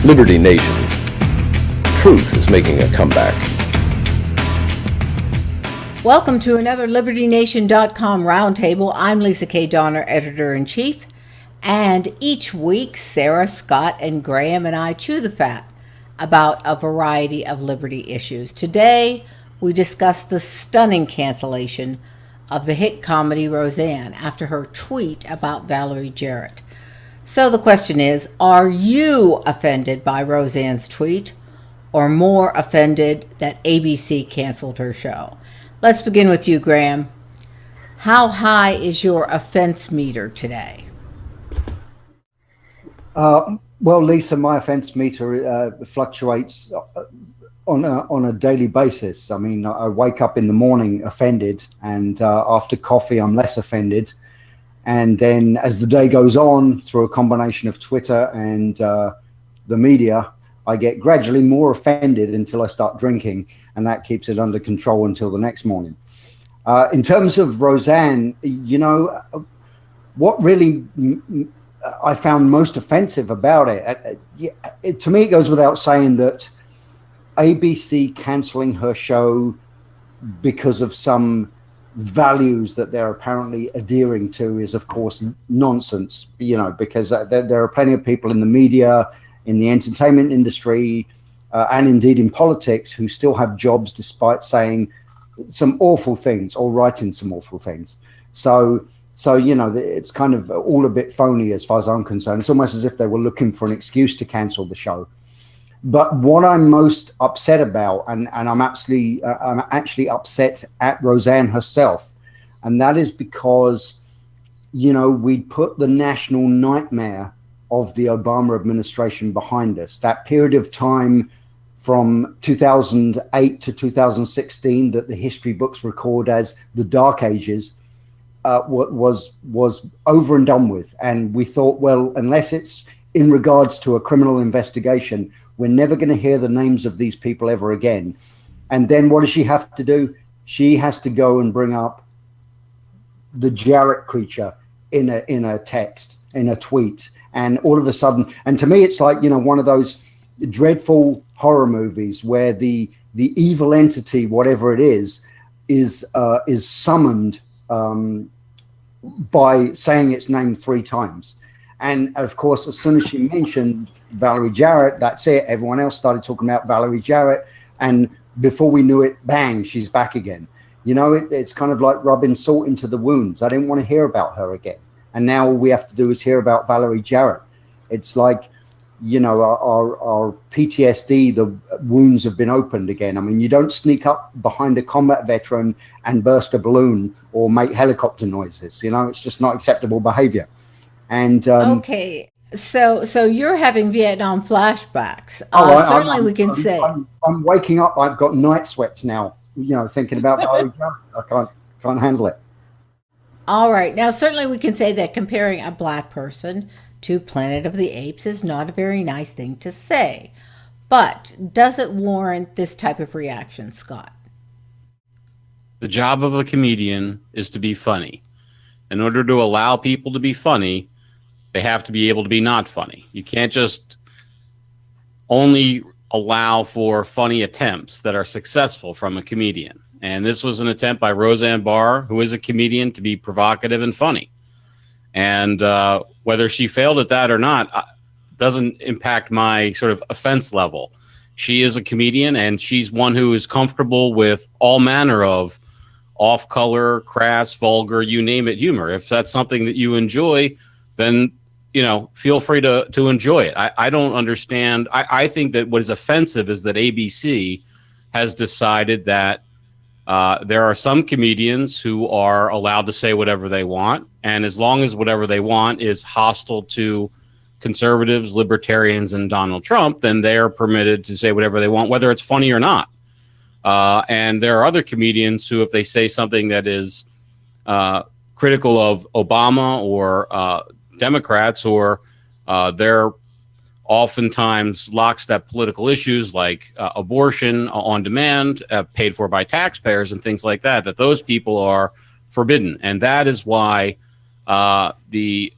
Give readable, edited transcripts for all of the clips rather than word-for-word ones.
Liberty Nation. Truth is making a comeback. Welcome to another LibertyNation.com Roundtable. I'm Lisa K. Donner, Editor-in-Chief, and each week Sarah, Scott, and Graham and I chew the fat about a variety of liberty issues. Today, we discuss the stunning cancellation of the hit comedy Roseanne after her tweet about Valerie Jarrett. So the question is, are you offended by Roseanne's tweet, or more offended that ABC canceled her show? Let's begin with you, Graham. How high is your offense meter today? Well, Lisa, my offense meter fluctuates on a daily basis. I mean, I wake up in the morning offended, and after coffee, I'm less offended. And then as the day goes on, through a combination of Twitter and the media, I get gradually more offended until I start drinking, and that keeps it under control until the next morning. In terms of Roseanne, you know, what really I found most offensive about it, to me, it goes without saying that ABC canceling her show because of some values that they're apparently adhering to is, of course, nonsense, you know, because there are plenty of people in the media, in the entertainment industry, and indeed in politics who still have jobs despite saying some awful things or writing some awful things. So, you know, it's kind of all a bit phony as far as I'm concerned. It's almost as if they were looking for an excuse to cancel the show. But what I'm most upset about, and I'm actually upset at Roseanne herself, and that is because, you know, we put the national nightmare of the Obama administration behind us. That period of time from 2008 to 2016 that the history books record as the Dark Ages was over and done with. And we thought, well, unless it's in regards to a criminal investigation, we're never going to hear the names of these people ever again. And then what does she have to do? She has to go and bring up the Jarrett creature in a text, in a tweet. And all of a sudden, and to me, it's like, you know, one of those dreadful horror movies where the evil entity, whatever it is summoned by saying its name 3 times. And of course, as soon as she mentioned Valerie Jarrett, that's it. Everyone else started talking about Valerie Jarrett. And before we knew it, bang, she's back again. You know, it's kind of like rubbing salt into the wounds. I didn't want to hear about her again. And now all we have to do is hear about Valerie Jarrett. It's like, you know, our PTSD, the wounds have been opened again. I mean, you don't sneak up behind a combat veteran and burst a balloon or make helicopter noises. You know, it's just not acceptable behavior. And okay, so you're having Vietnam flashbacks. Certainly, we can say I'm waking up. I've got night sweats now. You know, thinking about Valerie Jarrett. I can't handle it. All right, now certainly we can say that comparing a black person to Planet of the Apes is not a very nice thing to say, but does it warrant this type of reaction, Scott? The job of a comedian is to be funny. In order to allow people to be funny, they have to be able to be not funny. You can't just only allow for funny attempts that are successful from a comedian. And this was an attempt by Roseanne Barr, who is a comedian, to be provocative and funny. And whether she failed at that or not doesn't impact my sort of offense level. She is a comedian, and she's one who is comfortable with all manner of off-color, crass, vulgar, you name it, humor. If that's something that you enjoy, then, you know, feel free to enjoy it. I don't understand. I think that what is offensive is that ABC has decided that there are some comedians who are allowed to say whatever they want, and as long as whatever they want is hostile to conservatives, libertarians, and Donald Trump, then they are permitted to say whatever they want, whether it's funny or not. And there are other comedians who, if they say something that is critical of Obama or Democrats, or they're oftentimes lockstep political issues like abortion on demand, paid for by taxpayers and things like that, that those people are forbidden. And that is why the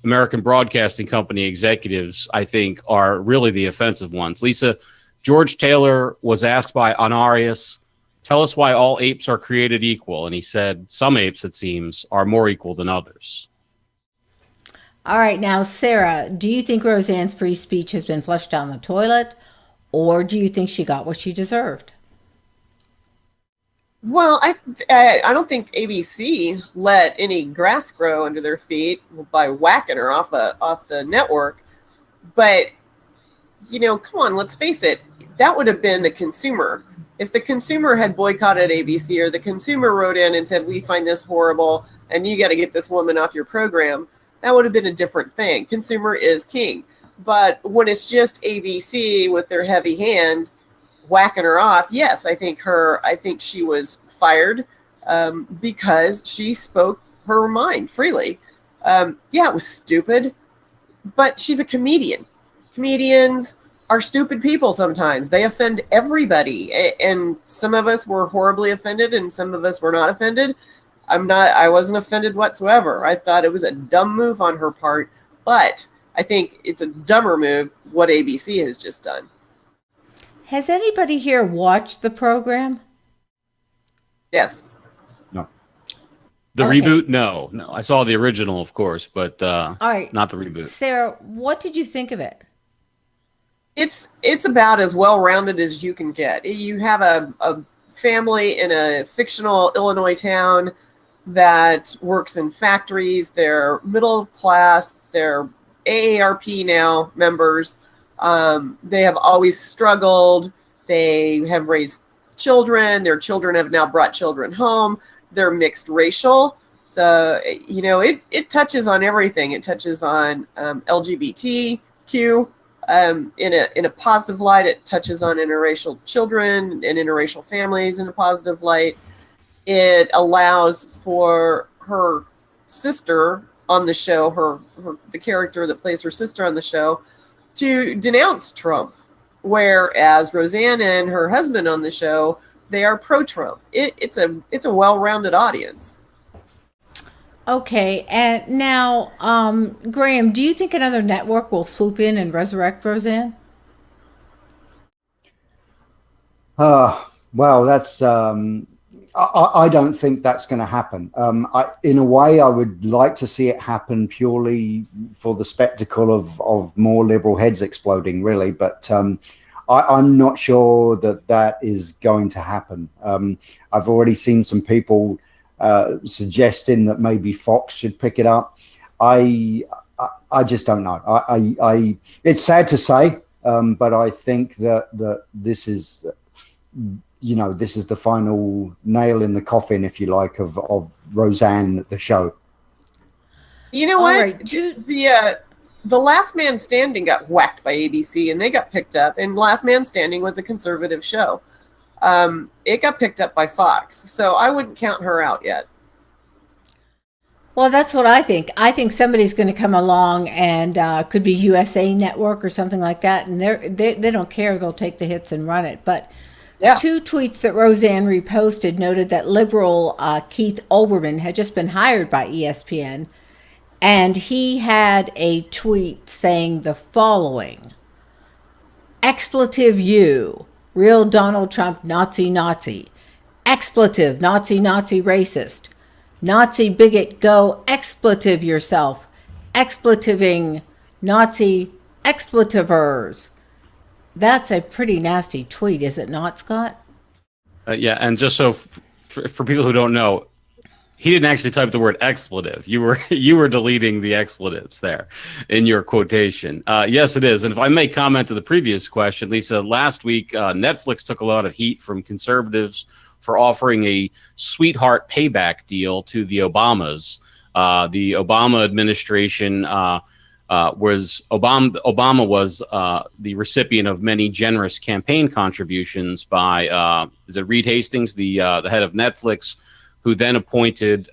American Broadcasting Company executives, I think, are really the offensive ones. Lisa, George Taylor was asked by Honorius, tell us why all apes are created equal. And he said, some apes, it seems, are more equal than others. All right, now, Sarah, do you think Roseanne's free speech has been flushed down the toilet, or do you think she got what she deserved? Well, I don't think ABC let any grass grow under their feet by whacking her off the network. But, come on, let's face it, that would have been the consumer. If the consumer had boycotted ABC, or the consumer wrote in and said, we find this horrible and you got to get this woman off your program, that would have been a different thing. Consumer is king. But when it's just ABC with their heavy hand whacking her off, yes, I think she was fired because she spoke her mind freely. Yeah, it was stupid, but she's a comedian. Comedians are stupid people sometimes. They offend everybody, and some of us were horribly offended and some of us were not offended. I wasn't offended whatsoever. I thought it was a dumb move on her part, but I think it's a dumber move what ABC has just done. Has anybody here watched the program? Yes. No. The Okay. reboot? No. I saw the original, of course, but All right. not the reboot. Sarah, what did you think of it? It's about as well-rounded as you can get. You have a family in a fictional Illinois town that works in factories. They're middle class. They're AARP now members. They have always struggled. They have raised children. Their children have now brought children home. They're mixed racial. It touches on everything. It touches on LGBTQ in a positive light. It touches on interracial children and interracial families in a positive light. It allows for her sister on the show, the character that plays her sister on the show, to denounce Trump, whereas Roseanne and her husband on the show, they are pro-Trump. It's a well-rounded audience. Okay, and now, Graham, do you think another network will swoop in and resurrect Roseanne? Well, that's I don't think that's going to happen. In a way, I would like to see it happen purely for the spectacle of more liberal heads exploding, really. But I'm not sure that is going to happen. I've already seen some people suggesting that maybe Fox should pick it up. I just don't know. It's sad to say, but I think that this is. This is the final nail in the coffin, if you like, of Roseanne, the show. You know All what? right, The Last Man Standing got whacked by ABC, and they got picked up. And Last Man Standing was a conservative show. It got picked up by Fox, so I wouldn't count her out yet. Well, that's what I think. I think somebody's going to come along and could be USA Network or something like that, and they don't care. They'll take the hits and run it. But Yeah. two tweets that Roseanne reposted noted that liberal Keith Olbermann had just been hired by ESPN, and he had a tweet saying the following: expletive you, real Donald Trump Nazi Nazi, expletive Nazi Nazi racist, Nazi bigot go expletive yourself, expletiving Nazi expletivers. That's a pretty nasty tweet, is it not, Scott? Yeah, and just so for people who don't know, he didn't actually type the word expletive. You were deleting the expletives there in your quotation. Yes, it is. And if I may comment to the previous question, Lisa, last week Netflix took a lot of heat from conservatives for offering a sweetheart payback deal to the Obamas. The Obama administration Obama was the recipient of many generous campaign contributions by is it Reed Hastings, the head of Netflix, who then appointed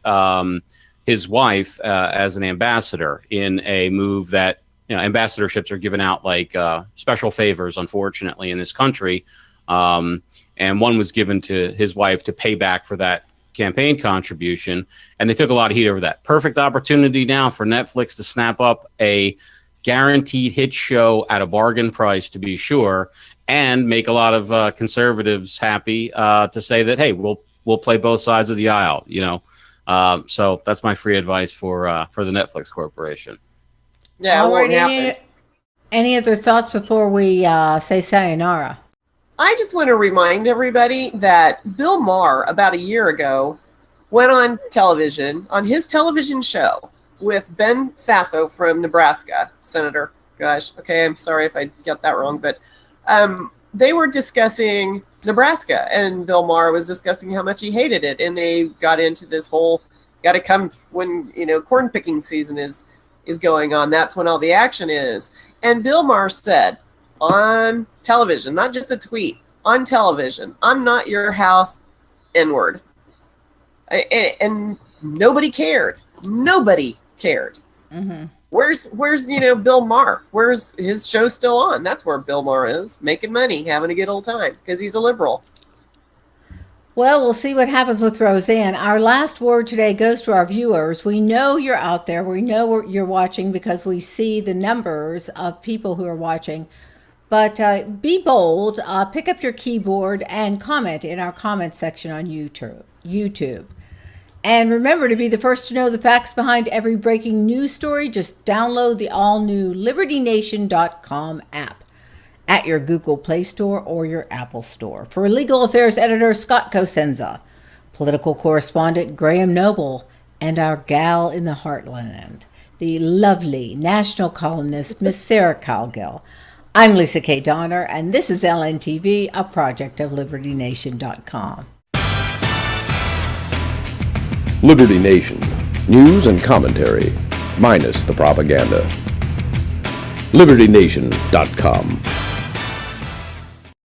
his wife as an ambassador in a move that, ambassadorships are given out like special favors, unfortunately, in this country. And one was given to his wife to pay back for that campaign contribution, and they took a lot of heat over that. Perfect opportunity now for Netflix to snap up a guaranteed hit show at a bargain price, to be sure, and make a lot of conservatives happy to say that, hey, we'll play both sides of the aisle, you know. So that's my free advice for the Netflix Corporation. Yeah, it won't happen. Any other thoughts before we say sayonara? I just want to remind everybody that Bill Maher, about a year ago, went on television, on his television show, with Ben Sasso from Nebraska, Senator. Gosh, okay, I'm sorry if I got that wrong, but they were discussing Nebraska, and Bill Maher was discussing how much he hated it, and they got into this whole, got to come when, you know, corn picking season is going on. That's when all the action is. And Bill Maher said on television, not just a tweet, on television, I'm not your house N-word. And nobody cared. Nobody cared. Mm-hmm. Where's Bill Maher? Where's his show still on? That's where Bill Maher is, making money, having a good old time, because he's a liberal. Well, we'll see what happens with Roseanne. Our last word today goes to our viewers. We know you're out there. We know you're watching because we see the numbers of people who are watching. But be bold. Pick up your keyboard and comment in our comment section on YouTube. And remember to be the first to know the facts behind every breaking news story. Just download the all-new LibertyNation.com app at your Google Play Store or your Apple Store. For Legal Affairs Editor Scott Cosenza, political correspondent Graham Noble, and our gal in the heartland, the lovely national columnist Miss Sarah Cowgill, I'm Lisa K. Donner, and this is LNTV, a project of LibertyNation.com. Liberty Nation. News and commentary, minus the propaganda. LibertyNation.com.